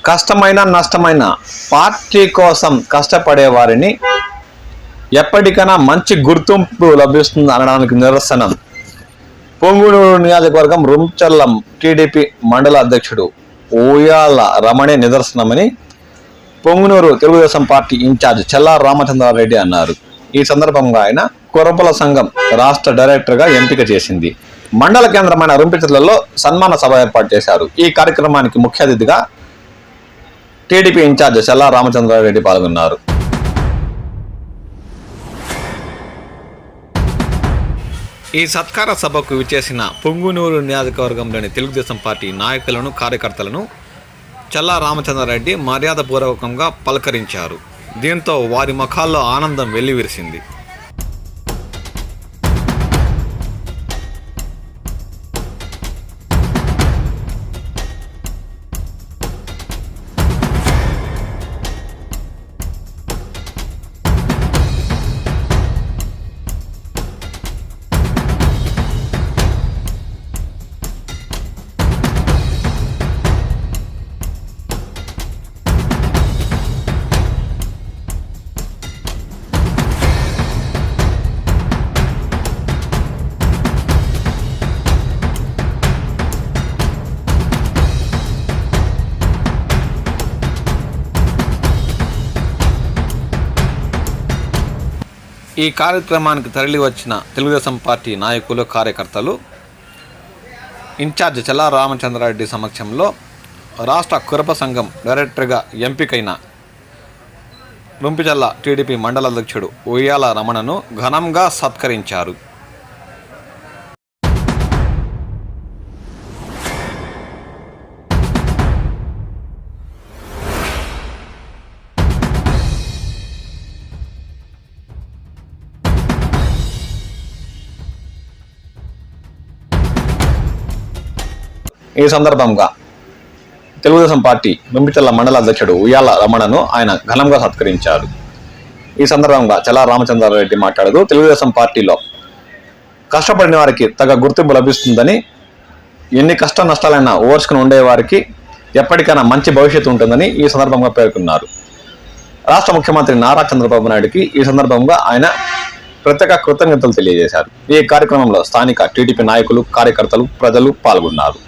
కష్టమైన నష్టమైన పార్టీ కోసం కష్టపడే వారిని ఎప్పటికైనా మంచి గుర్తింపు లభిస్తుంది అనడానికి నిదర్శనం పొంగునూరు నియోజకవర్గం రుంచర్ల టీడీపీ మండల అధ్యక్షుడు ఉయ్యాల రమణే నిదర్శనమని పొంగునూరు తెలుగుదేశం పార్టీ ఇన్ఛార్జ్ చెల్లా రామచంద్రారెడ్డి అన్నారు. ఈ సందర్భంగా ఆయన కురపల సంఘం రాష్ట్ర డైరెక్టర్గా ఎంపిక చేసింది. మండల కేంద్రమైన రుంపిచర్లలో సన్మాన సభ ఏర్పాటు చేశారు. ఈ కార్యక్రమానికి ముఖ్య అతిథిగా టీడీపీ ఇన్ఛార్జ్ చెల్లా రామచంద్రారెడ్డి పాల్గొన్నారు. ఈ సత్కార సభకు విచ్చేసిన పొంగునూరు నియోజకవర్గంలోని తెలుగుదేశం పార్టీ నాయకులను కార్యకర్తలను చెల్లా రామచంద్రారెడ్డి మర్యాదపూర్వకంగా పలకరించారు. దీంతో వారి ముఖాల్లో ఆనందం వెల్లివిరిసింది. ఈ కార్యక్రమానికి తరలి వచ్చిన తెలుగుదేశం పార్టీ నాయకులు కార్యకర్తలు ఇన్ఛార్జ్ చెల్లా రామచంద్రారెడ్డి సమక్షంలో రాష్ట్ర కురప సంఘం డైరెక్టర్గా ఎంపికైన రుంపిచర్ల టీడీపీ మండల అధ్యక్షుడు ఉయ్యాల రమణను ఘనంగా సత్కరించారు. ఈ సందర్భంగా తెలుగుదేశం పార్టీ రుంపిచర్ల మండల అధ్యక్షుడు ఉయ్యాల రమణను ఆయన ఘనంగా సత్కరించారు. ఈ సందర్భంగా చెల్లా రామచంద్రారెడ్డి మాట్లాడుతూ తెలుగుదేశం పార్టీలో కష్టపడిన వారికి తగ్గ గుర్తింపు లభిస్తుందని, ఎన్ని కష్ట నష్టాలైనా ఓర్చుకుని ఉండేవారికి ఎప్పటికైనా మంచి భవిష్యత్తు ఉంటుందని ఈ సందర్భంగా పేర్కొన్నారు. రాష్ట్ర ముఖ్యమంత్రి నారా చంద్రబాబు నాయుడుకి ఈ సందర్భంగా ఆయన ప్రత్యేక కృతజ్ఞతలు తెలియజేశారు. ఈ కార్యక్రమంలో స్థానిక టీడీపీ నాయకులు, కార్యకర్తలు, ప్రజలు పాల్గొన్నారు.